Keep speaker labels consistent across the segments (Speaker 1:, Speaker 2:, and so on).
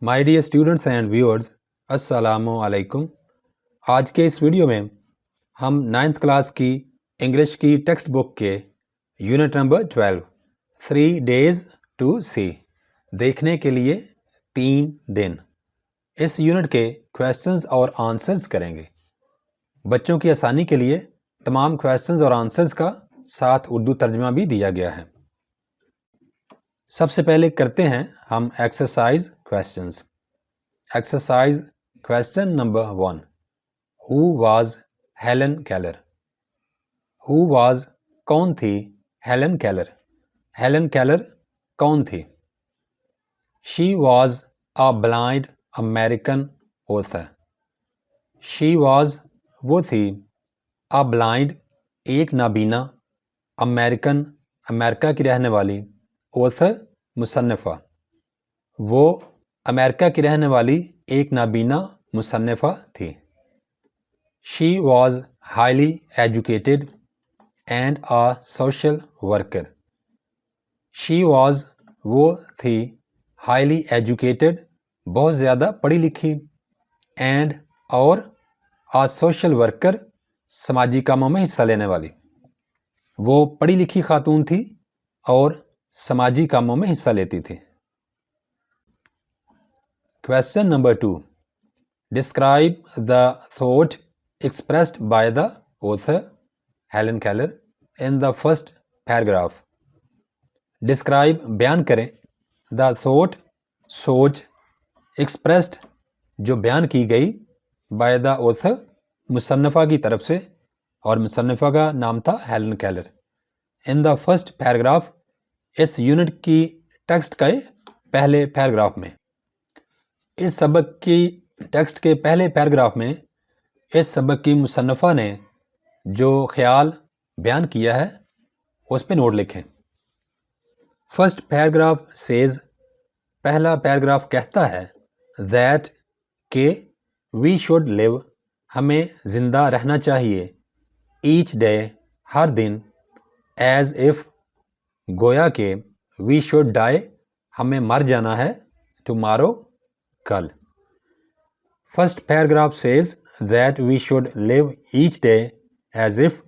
Speaker 1: My dear students and viewers, السلام علیکم۔ آج کے اس ویڈیو میں ہم 9th کلاس کی انگلش کی ٹیکسٹ بک کے unit number 12 3 days to see دیکھنے کے لیے 3 دن اس یونٹ کے کویسچنز اور آنسرز کریں گے۔ بچوں کی آسانی کے لیے تمام کویسچنز اور آنسرز کا ساتھ اردو ترجمہ بھی دیا گیا ہے۔ سب سے پہلے کرتے ہیں ہم exercise questions. Exercise question number 1، who was Helen Keller? Who was کون تھی ہیلن کیلر؟ ہیلن کیلر کون تھی؟ She was a blind American author. She was وہ تھی، اے بلائنڈ ایک نابینا، امریکہ کی رہنے والی، آتھر مصنفہ، وہ امریکہ کی رہنے والی ایک نابینا مصنفہ تھی۔ She was highly educated and a social worker. She was وہ تھی، ہائیلی ایجوکیٹڈ بہت زیادہ پڑھی لکھی، اینڈ اور اے سوشل ورکر سماجی کاموں میں حصہ لینے والی۔ وہ پڑھی لکھی خاتون تھی اور سماجی کاموں میں حصہ لیتی تھی۔ Question number 2، describe the thought expressed by the author Helen Keller in the first paragraph. Describe بیان کریں، دا تھاٹ سوچ، ایکسپریسڈ جو بیان کی گئی، بائی دا آتھر مصنفہ کی طرف سے، اور مصنفہ کا نام تھا Helen Keller. In the first paragraph اس یونٹ کی ٹیکسٹ کے پہلے پیراگراف میں۔ اس سبق کی ٹیکسٹ کے پہلے پیراگراف میں اس سبق کی مصنفہ نے جو خیال بیان کیا ہے اس پہ نوٹ لکھیں۔ فرسٹ پیراگراف سیز، پہلا پیراگراف کہتا ہے، دیٹ کہ وی شوڈ لیو، ہمیں زندہ رہنا چاہیے، ایچ ڈے ہر دن، ایز اف گویا کہ، وی شوڈ ڈائی ہمیں مر جانا ہے، ٹمارو کل۔ First paragraph says that we should live each day as if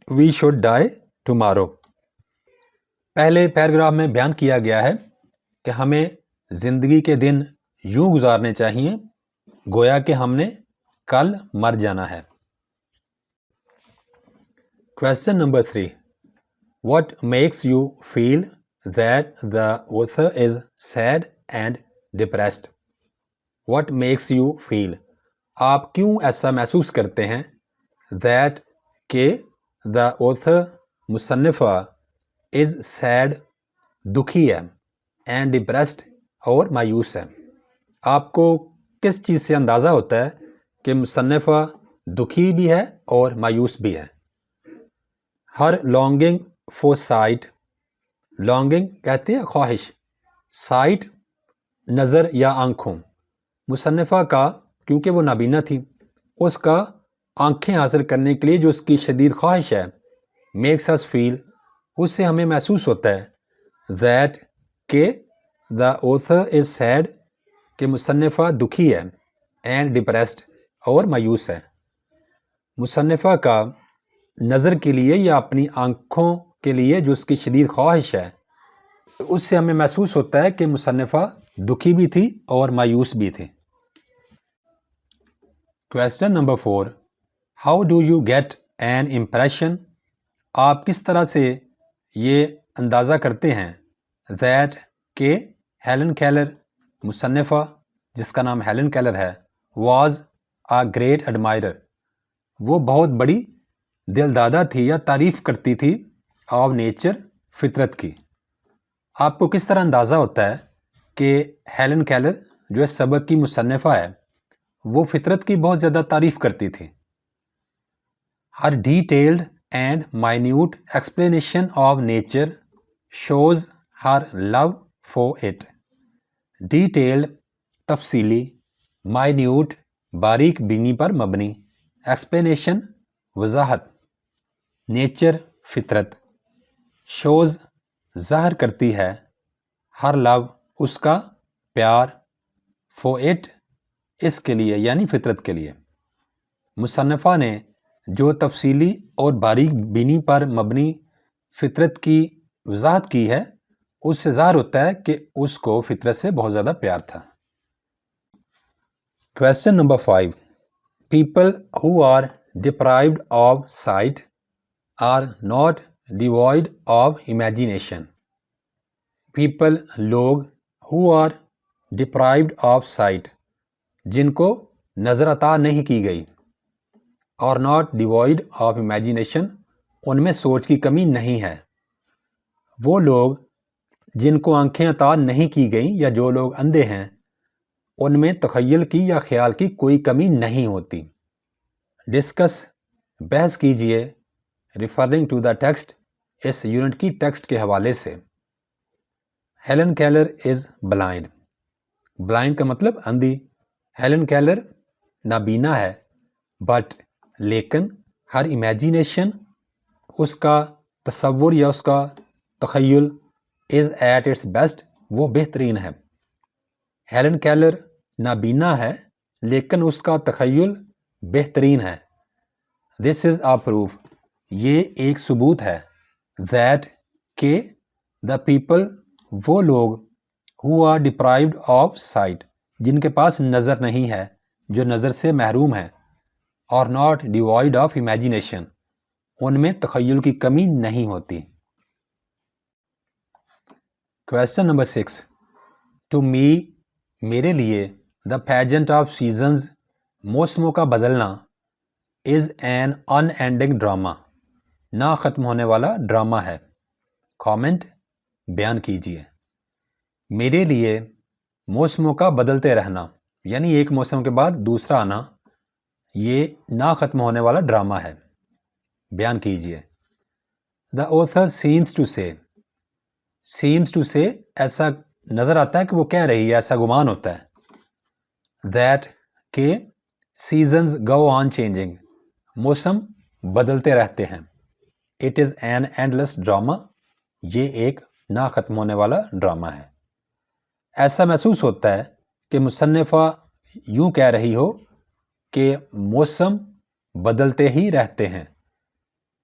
Speaker 1: we should die tomorrow. پہلے پیراگراف میں بیان کیا گیا ہے کہ ہمیں زندگی کے دن یوں گزارنے چاہیے گویا کہ ہم نے کل مر جانا ہے۔ Question number 3، what makes you feel that the author is sad and depressed؟ What makes you feel؟ آپ کیوں ایسا محسوس کرتے ہیں، that کہ the author مصنفہ is sad دکھی ہے، and depressed اور مایوس ہے۔ آپ کو کس چیز سے اندازہ ہوتا ہے کہ مصنفہ دکھی بھی ہے اور مایوس بھی ہے؟ ہر longing for sight، longing کہتے ہیں خواہش، sight نظر یا آنکھوں۔ مصنفہ کا، کیونکہ وہ نابینا تھی، اس کا آنکھیں حاصل کرنے کے لیے جو اس کی شدید خواہش ہے، makes us feel، اس سے ہمیں محسوس ہوتا ہے، that کہ the author is sad کہ مصنفہ دکھی ہے، and depressed اور مایوس ہے۔ مصنفہ کا نظر کے لیے یا اپنی آنکھوں کے لیے جو اس کی شدید خواہش ہے، اس سے ہمیں محسوس ہوتا ہے کہ مصنفہ دکھی بھی تھی اور مایوس بھی تھی۔ Question number 4، how do you get an impression? آپ کس طرح سے یہ اندازہ کرتے ہیں، دیٹ کہ ہیلن کیلر مصنفہ جس کا نام ہیلن کیلر ہے، واز اے گریٹ ایڈمائرر، وہ بہت بڑی دلدادہ تھی یا تعریف کرتی تھی، آف نیچر، فطرت کی۔ آپ کو کس طرح اندازہ ہوتا ہے کہ ہیلن کیلر جو اس سبق کی مصنفہ ہے وہ فطرت کی بہت زیادہ تعریف کرتی تھی؟ Her detailed and minute explanation of nature shows her love for it. Detailed تفصیلی، مائنیوٹ باریک بینی پر مبنی، ایکسپلینیشن وضاحت، نیچر فطرت، شوز ظاہر کرتی ہے، ہر لو اس کا پیار، فور اٹ اس کے لیے یعنی فطرت کے لیے. مصنفہ نے جو تفصیلی اور باریک بینی پر مبنی فطرت کی وضاحت کی ہے اس سے ظاہر ہوتا ہے کہ اس کو فطرت سے بہت زیادہ پیار تھا. Question number 5. People who are deprived of sight are not devoid of imagination. People لوگ who are deprived of sight جن کو نظر عطا نہیں کی گئی اور not devoid of imagination ان میں سوچ کی کمی نہیں ہے. وہ لوگ جن کو آنکھیں عطا نہیں کی گئیں یا جو لوگ اندھے ہیں ان میں تخیل کی یا خیال کی کوئی کمی نہیں ہوتی. ڈسکس بحث کیجئے ریفرنگ ٹو دا ٹیکسٹ اس یونٹ کی ٹیکسٹ کے حوالے سے. Helen Keller is blind. Blind کا مطلب اندھی. ہیلن کیلر نابینا ہے بٹ لیکن ہر امیجینیشن اس کا تصور یا اس کا تخیل از ایٹ اٹس بیسٹ وہ بہترین ہے. ہیلن کیلر نابینا ہے لیکن اس کا تخیل بہترین ہے. دس از آ پروف یہ ایک ثبوت ہے. دیٹ کہ دا پیپل وہ لوگ who are deprived of sight جن کے پاس نظر نہیں ہے جو نظر سے محروم ہے اور ناٹ ڈیوائڈ آف امیجینیشن ان میں تخیل کی کمی نہیں ہوتی. Question number 6. ٹو می میرے لیے دا پیجنٹ آف سیزنز موسموں کا بدلنا is an in ending drama نہ ختم ہونے والا ڈراما ہے. کامنٹ بیان کیجیے. میرے لیے موسموں کا بدلتے رہنا یعنی ایک موسم کے بعد دوسرا آنا یہ نہ ختم ہونے والا ڈراما ہے. بیان کیجیے. دا author seems to say. seems to say ایسا نظر آتا ہے کہ وہ کہہ رہی ہے ایسا گمان ہوتا ہے. that کہ seasons go on changing موسم بدلتے رہتے ہیں. it is an endless drama یہ ایک نہ ختم ہونے والا ڈراما ہے. ایسا محسوس ہوتا ہے کہ مصنفہ یوں کہہ رہی ہو کہ موسم بدلتے ہی رہتے ہیں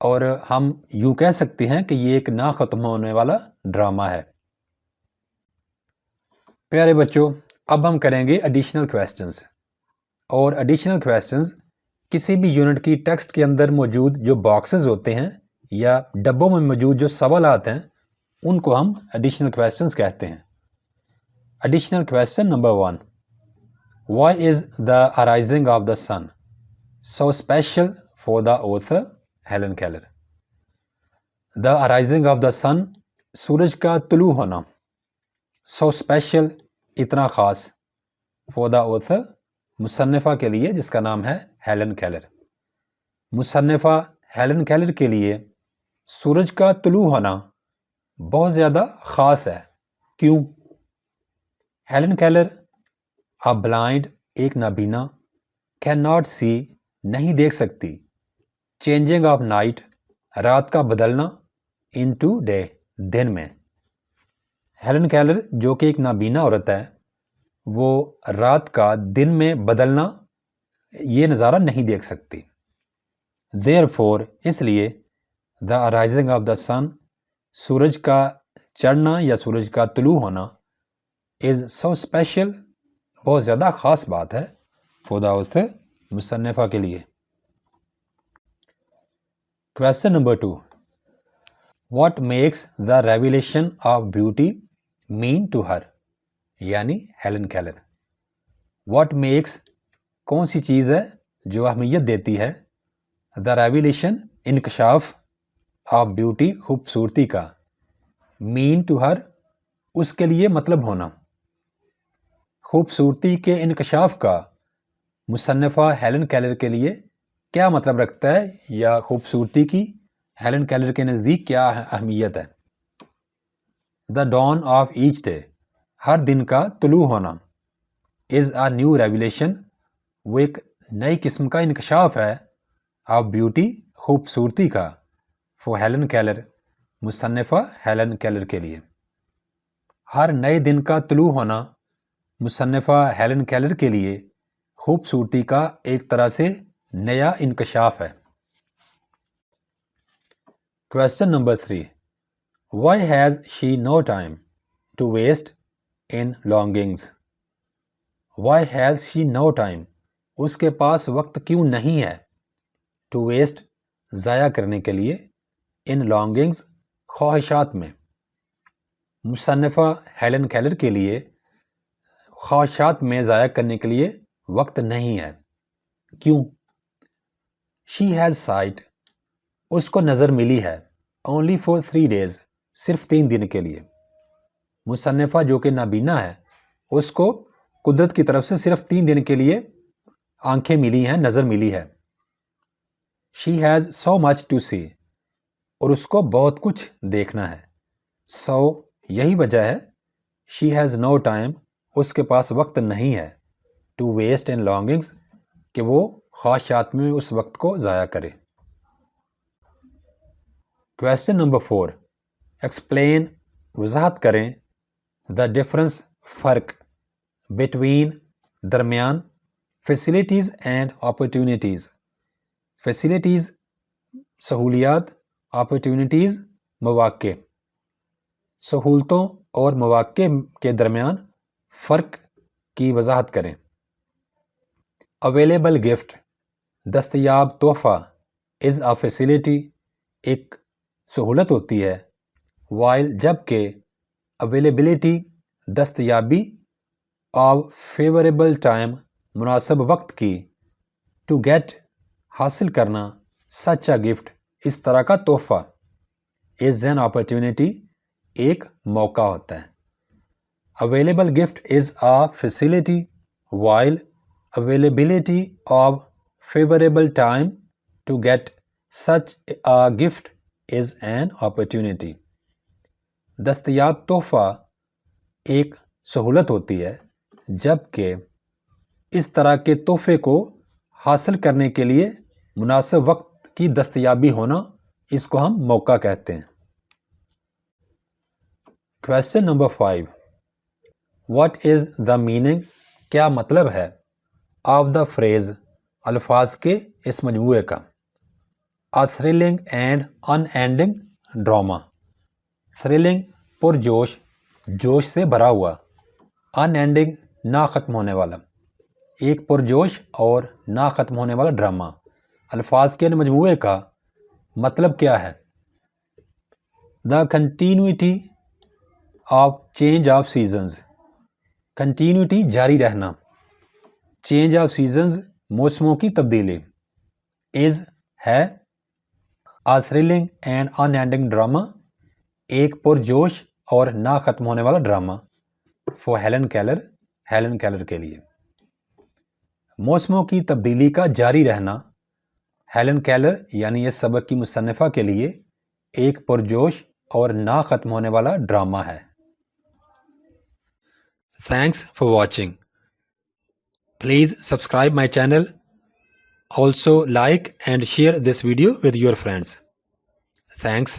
Speaker 1: اور ہم یوں کہہ سکتے ہیں کہ یہ ایک نہ ختم ہونے والا ڈراما ہے. پیارے بچوں اب ہم کریں گے ایڈیشنل کویسچنز. اور ایڈیشنل کویسچنز کسی بھی یونٹ کی ٹیکسٹ کے اندر موجود جو باکسز ہوتے ہیں یا ڈبوں میں موجود جو سوالات ہیں ان کو ہم ایڈیشنل کویسچنز کہتے ہیں. Additional question number 1. Why is the arising of the sun so special for the author Helen Keller. The arising of the sun سورج کا طلوع ہونا سو اسپیشل اتنا خاص فار دا author مصنفہ کے لیے جس کا نام ہے ہیلن کیلر. مصنفہ ہیلن کیلر کے لیے سورج کا طلوع ہونا بہت زیادہ خاص ہے. کیوں؟ ہیلن کیلر بلائنڈ ایک نابینا کین ناٹ سی نہیں دیکھ سکتی چینجنگ آف نائٹ رات کا بدلنا انٹو ڈے دن میں. ہیلن کیلر جو کہ ایک نابینا عورت ہے وہ رات کا دن میں بدلنا یہ نظارہ نہیں دیکھ سکتی. دیر فور اس لیے the rising of the sun سورج کا چڑھنا یا سورج کا طلوع ہونا از سو اسپیشل بہت زیادہ خاص بات ہے فار دا author مصنفہ کے لیے. Question number 2. What makes the revelation of beauty mean to her یعنی ہیلن کیلر. واٹ میکس کون سی چیز ہے جو اہمیت دیتی ہے دا ریویلیشن انکشاف آف بیوٹی خوبصورتی کا مین ٹو ہر اس کے لیے مطلب ہونا. خوبصورتی کے انکشاف کا مصنفہ ہیلن کیلر کے لیے کیا مطلب رکھتا ہے یا خوبصورتی کی ہیلن کیلر کے نزدیک کیا اہمیت ہے. دا ڈان آف ایچ ڈے ہر دن کا طلوع ہونا از اے نیو ریویلیشن وہ ایک نئی قسم کا انکشاف ہے آف بیوٹی خوبصورتی کا فار ہیلن کیلر مصنفہ ہیلن کیلر کے لیے. ہر نئے دن کا طلوع ہونا مصنفہ ہیلن کیلر کے لیے خوبصورتی کا ایک طرح سے نیا انکشاف ہے۔ Question number 3. Why has she no time to waste in longings? Why has she no time? اس کے پاس وقت کیوں نہیں ہے to waste ضائع کرنے کے لیے in longings خواہشات میں۔ مصنفہ ہیلن کیلر کے لیے خواہشات میں ضائع کرنے کے لیے وقت نہیں ہے۔ کیوں؟ She has sight اس کو نظر ملی ہے only for 3 days صرف 3 دن کے لیے۔ مصنفہ جو کہ نابینا ہے اس کو قدرت کی طرف سے صرف 3 دن کے لیے آنکھیں ملی ہیں، نظر ملی ہے۔ She has so much to see اور اس کو بہت کچھ دیکھنا ہے۔ So یہی وجہ ہے she has no time اس کے پاس وقت نہیں ہے to waste in longings کہ وہ خواہشات میں اس وقت کو ضائع کرے۔ Question number 4. Explain وضاحت کریں the difference فرق between درمیان facilities and opportunities facilities سہولیات opportunities مواقع سہولتوں اور مواقع کے درمیان فرق کی وضاحت کریں۔ Available gift دستیاب تحفہ is a facility ایک سہولت ہوتی ہے while جبکہ availability دستیابی of favorable time مناسب وقت کی to get حاصل کرنا such a gift اس طرح کا تحفہ is an opportunity ایک موقع ہوتا ہے۔ Available gift is a facility while availability of favorable time to get such a gift is an opportunity دستیاب تحفہ ایک سہولت ہوتی ہے جبکہ اس طرح کے تحفے کو حاصل کرنے کے لیے مناسب وقت کی دستیابی ہونا اس کو ہم موقع کہتے ہیں۔ Question number 5. What is the meaning کیا مطلب ہے of the phrase الفاظ کے اس مجموعے کا A thrilling and unending drama thrilling پرجوش جوش سے بھرا ہوا unending نہ ختم ہونے والا ایک پرجوش اور نہ ختم ہونے والا ڈرامہ الفاظ کے مجموعے کا مطلب کیا ہے The continuity of change of seasons continuity جاری رہنا چینج آف سیزنز موسموں کی تبدیلی از ہے A thrilling and unending drama ایک پرجوش اور نہ ختم ہونے والا ڈرامہ for ہیلن کیلر کے لیے موسموں کی تبدیلی کا جاری رہنا ہیلن کیلر یعنی اس سبق کی مصنفہ کے لیے ایک پرجوش اور نہ ختم ہونے والا ڈرامہ ہے۔ Thanks for watching. Please subscribe my channel. Also like and share this video with your friends. Thanks.